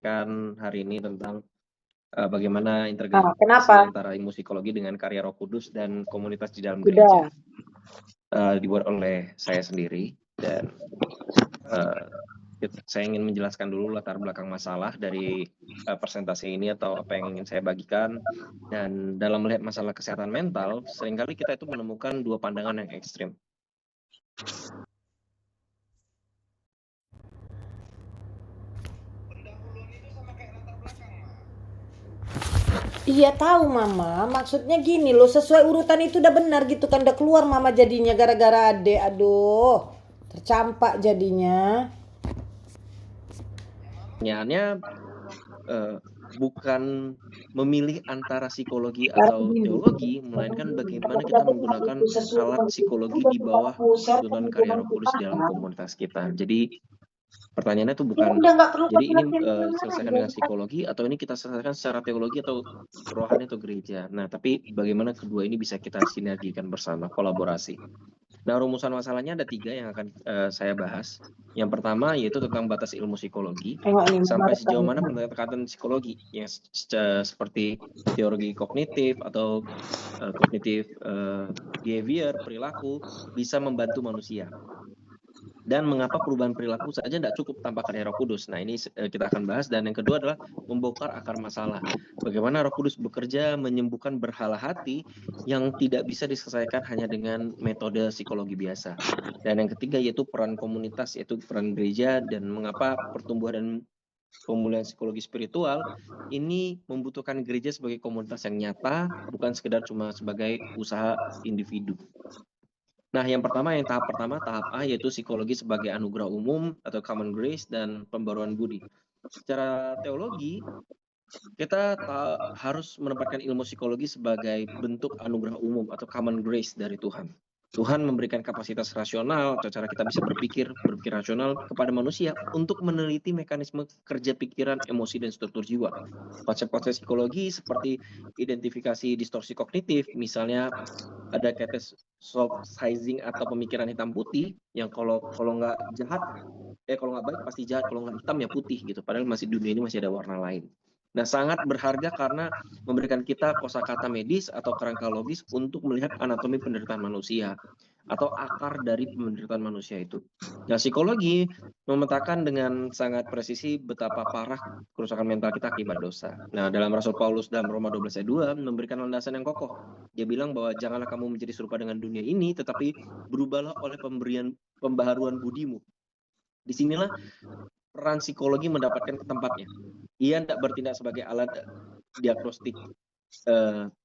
menjelaskan hari ini tentang bagaimana Kenapa? integrasi antara ilmu psikologi dengan karya Roh Kudus dan komunitas di dalam Sudah. gereja. Dibuat oleh saya sendiri dan saya ingin menjelaskan dulu latar belakang masalah dari presentasi ini atau apa yang ingin saya bagikan. Dan dalam melihat masalah kesehatan mental, seringkali kita itu menemukan dua pandangan yang ekstrim. Iya tahu Mama, maksudnya gini loh, sesuai urutan itu udah benar gitu kan, udah keluar Mama jadinya gara-gara adek, aduh, tercampak jadinya. Pertanyaannya bukan memilih antara psikologi atau teologi, melainkan bagaimana kita menggunakan alat psikologi di bawah tuntunan karya Roh Kudus dalam komunitas kita. Jadi pertanyaannya itu bukan, jadi ini selesaikan dengan psikologi atau ini kita selesaikan secara teologi atau rohani atau gereja. Nah, tapi bagaimana kedua ini bisa kita sinergikan bersama, kolaborasi. Nah, rumusan masalahnya ada 3 yang akan saya bahas. Yang pertama yaitu tentang batas ilmu psikologi. Sampai sejauh mana pendekatan psikologi yang seperti teori kognitif atau kognitif behavior, perilaku, bisa membantu manusia. Dan mengapa perubahan perilaku saja tidak cukup tanpa karya Roh Kudus. Nah, ini kita akan bahas. Dan yang kedua adalah membongkar akar masalah. Bagaimana Roh Kudus bekerja menyembuhkan berhala hati yang tidak bisa diselesaikan hanya dengan metode psikologi biasa. Dan yang ketiga yaitu peran komunitas, yaitu peran gereja, dan mengapa pertumbuhan dan pemulihan psikologi spiritual ini membutuhkan gereja sebagai komunitas yang nyata, bukan sekedar cuma sebagai usaha individu. Nah, yang tahap pertama, tahap A, yaitu psikologi sebagai anugerah umum atau common grace dan pembaruan budi. Secara teologi, kita harus menempatkan ilmu psikologi sebagai bentuk anugerah umum atau common grace dari Tuhan. Tuhan memberikan kapasitas rasional atau cara kita bisa berpikir rasional kepada manusia untuk meneliti mekanisme kerja pikiran, emosi, dan struktur jiwa. Konsep-konsep psikologi seperti identifikasi distorsi kognitif, misalnya ada soft sizing atau pemikiran hitam putih yang kalau nggak jahat, kalau nggak baik pasti jahat, kalau nggak hitam ya putih gitu. Padahal dunia ini masih ada warna lain. Nah, sangat berharga karena memberikan kita kosakata medis atau kerangka logis untuk melihat anatomi penderitaan manusia atau akar dari penderitaan manusia itu. Nah, psikologi memetakan dengan sangat presisi betapa parah kerusakan mental kita akibat dosa. Nah, dalam Rasul Paulus dalam Roma 12 ayat 2 memberikan landasan yang kokoh. Dia bilang bahwa janganlah kamu menjadi serupa dengan dunia ini, tetapi berubahlah oleh pembaharuan budimu. Disinilah peran psikologi mendapatkan tempatnya. Ia tidak bertindak sebagai alat diagnostik.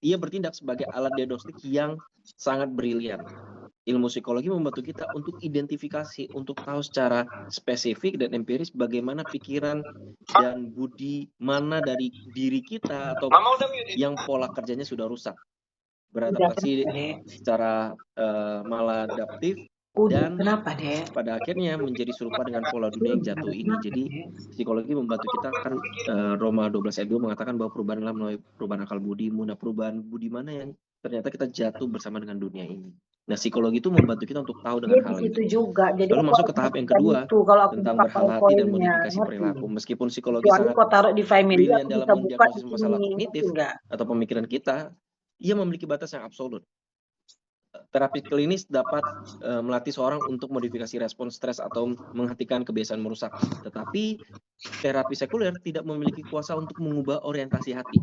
Ia bertindak sebagai alat diagnostik yang sangat brilian. Ilmu psikologi membantu kita untuk identifikasi, untuk tahu secara spesifik dan empiris bagaimana pikiran dan budi mana dari diri kita atau yang pola kerjanya sudah rusak, beradaptasi secara maladaptif, dan pada akhirnya menjadi serupa dengan pola dunia yang jatuh ini. Jadi psikologi membantu kita kan, Roma 12 ayat 2 mengatakan bahwa perubahan adalah melalui perubahan akal budimu. Nah, perubahan budi mana yang ternyata kita jatuh bersama dengan dunia ini. Nah, psikologi itu membantu kita untuk tahu dengan hal itu. Lalu masuk ke tahap yang kedua tentang berhala hati dan modifikasi perilaku. Meskipun psikologi sangat brilian dalam mendiagnosis masalah kognitif atau pemikiran kita, ia memiliki batas yang absolut. Terapi klinis dapat melatih seorang untuk modifikasi respon stres atau menghentikan kebiasaan merusak. Tetapi terapi sekuler tidak memiliki kuasa untuk mengubah orientasi hati.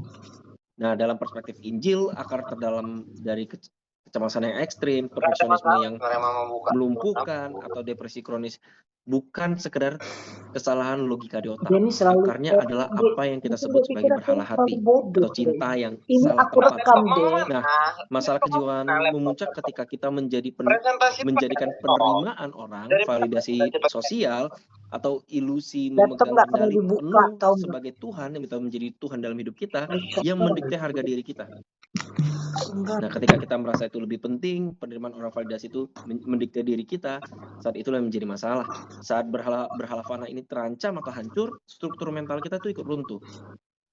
Nah, dalam perspektif Injil, akar terdalam dari kecemasan yang ekstrim, perfeksionisme yang melumpuhkan, atau depresi kronis bukan sekedar kesalahan logika di otak. Akarnya adalah apa yang kita sebut sebagai berhala hati atau cinta yang salah tempat. Nah, masalah kejiwaan memuncak ketika kita menjadikan penerimaan orang, validasi sosial, atau ilusi memegang kendali penuh sebagai Tuhan yang kita menjadi Tuhan dalam hidup kita, yang mendikte harga diri kita. Nah, ketika kita merasa itu lebih penting, penerimaan orang validasi itu mendikte diri kita, saat itulah menjadi masalah. Saat berhala fana ini terancam atau hancur, struktur mental kita itu ikut runtuh.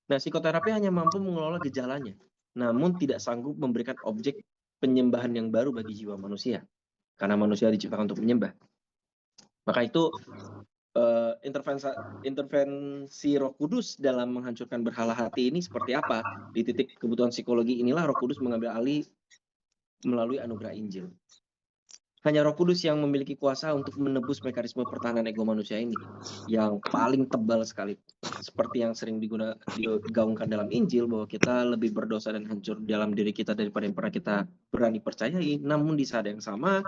Nah, psikoterapi hanya mampu mengelola gejalanya, namun tidak sanggup memberikan objek penyembahan yang baru bagi jiwa manusia. Karena manusia diciptakan untuk menyembah. Maka itu intervensi Roh Kudus dalam menghancurkan berhala hati ini seperti apa? Di titik kebutuhan psikologi inilah Roh Kudus mengambil alih melalui anugerah Injil. Hanya Roh Kudus yang memiliki kuasa untuk menebus mekanisme pertahanan ego manusia ini yang paling tebal sekali. Seperti yang sering digaungkan dalam Injil bahwa kita lebih berdosa dan hancur dalam diri kita daripada yang pernah kita berani percayai. Namun di saat yang sama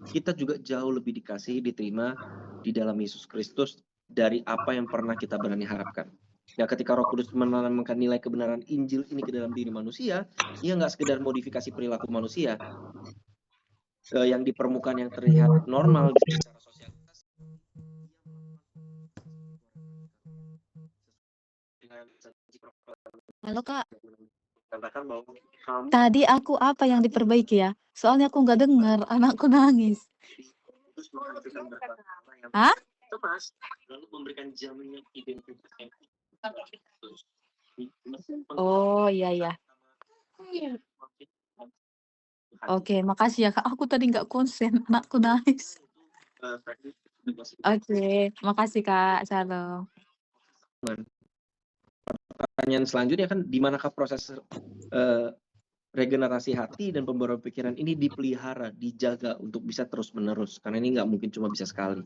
kita juga jauh lebih dikasihi, diterima di dalam Yesus Kristus dari apa yang pernah kita berani harapkan. Nah, ketika Roh Kudus menanamkan nilai kebenaran Injil ini ke dalam diri manusia, ia nggak sekedar modifikasi perilaku manusia yang di permukaan yang terlihat normal secara sosialitas. Halo Kak, tadi aku apa yang diperbaiki ya? Soalnya aku nggak dengar, anakku nangis. Hah? Lalu memberikan jaminan identitas yang Oh iya ya. Oke, makasih ya Kak. Aku tadi nggak konsen, anakku nangis. Oke, makasih Kak. Shalom. Pertanyaan selanjutnya kan di manakah proses regenerasi hati dan pembaruan pikiran ini dipelihara, dijaga untuk bisa terus-menerus, karena ini nggak mungkin cuma bisa sekali.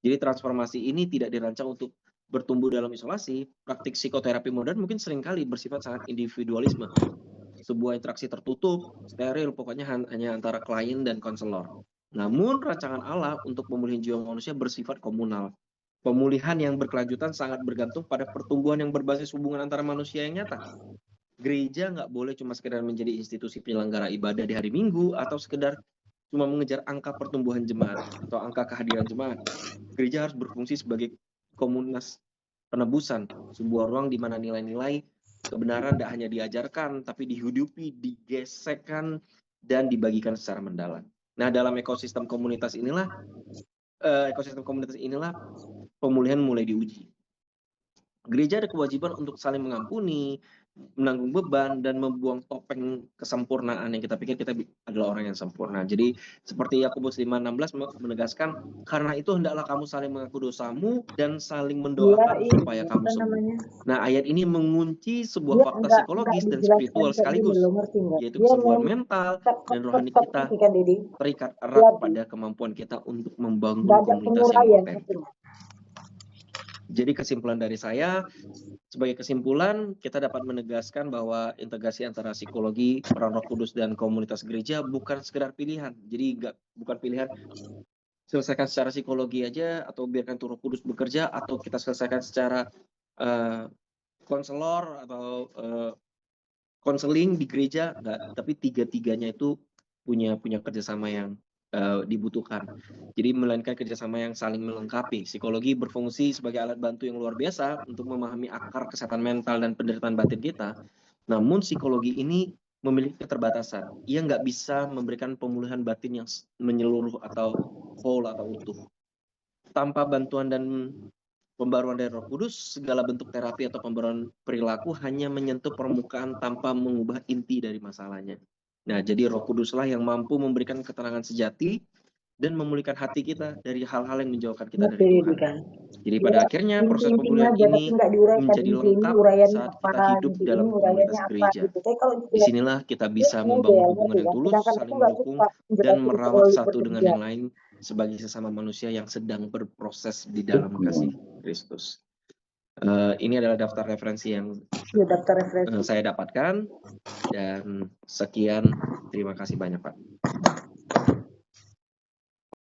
Jadi transformasi ini tidak dirancang untuk bertumbuh dalam isolasi. Praktik psikoterapi modern mungkin seringkali bersifat sangat individualisme. Sebuah interaksi tertutup, steril, pokoknya hanya antara klien dan konselor. Namun rancangan Allah untuk pemulihan jiwa manusia bersifat komunal. Pemulihan yang berkelanjutan sangat bergantung pada pertumbuhan yang berbasis hubungan antara manusia yang nyata. Gereja nggak boleh cuma sekedar menjadi institusi penyelenggara ibadah di hari Minggu atau sekedar cuma mengejar angka pertumbuhan jemaat atau angka kehadiran jemaat. Gereja harus berfungsi sebagai komunitas penebusan, sebuah ruang di mana nilai-nilai kebenaran tidak hanya diajarkan, tapi dihidupi, digesekkan, dan dibagikan secara mendalam. Nah, dalam ekosistem komunitas inilah pemulihan mulai diuji. Gereja ada kewajiban untuk saling mengampuni, menanggung beban, dan membuang topeng kesempurnaan yang kita pikir kita adalah orang yang sempurna. Jadi seperti Yakobus 5:16 menegaskan, karena itu hendaklah kamu saling mengaku dosamu dan saling mendoakan supaya kamu sembuh. Nah, ayat ini mengunci sebuah fakta psikologis dan spiritual sekaligus, yaitu kesembuhan mental dan rohani kita terikat erat pada kemampuan kita untuk membangun komunitas yang otentik. Jadi kesimpulan dari saya, sebagai kesimpulan kita dapat menegaskan bahwa integrasi antara psikologi, peran Roh Kudus dan komunitas gereja bukan sekedar pilihan. Jadi bukan pilihan selesaikan secara psikologi aja atau biarkan Roh Kudus bekerja atau kita selesaikan secara konselor atau konseling di gereja, enggak. Tapi tiga-tiganya itu punya kerjasama yang dibutuhkan. Jadi melainkan kerjasama yang saling melengkapi. Psikologi berfungsi sebagai alat bantu yang luar biasa untuk memahami akar kesehatan mental dan penderitaan batin kita. Namun psikologi ini memiliki keterbatasan. Ia nggak bisa memberikan pemulihan batin yang menyeluruh atau whole atau utuh. Tanpa bantuan dan pembaruan dari Roh Kudus, segala bentuk terapi atau pembaruan perilaku hanya menyentuh permukaan tanpa mengubah inti dari masalahnya. Nah, jadi Roh Kuduslah yang mampu memberikan ketenangan sejati dan memulihkan hati kita dari hal-hal yang menjauhkan kita dari Tuhan. Jadi pada akhirnya proses pemulihan ini menjadi lengkap saat kita hidup dalam komunitas gereja. Disinilah kita bisa membangun hubungan yang tulus, saling mendukung, dan merawat satu dengan yang lain sebagai sesama manusia yang sedang berproses di dalam kasih Kristus. Ini adalah daftar referensi yang saya dapatkan, dan sekian, terima kasih banyak Pak.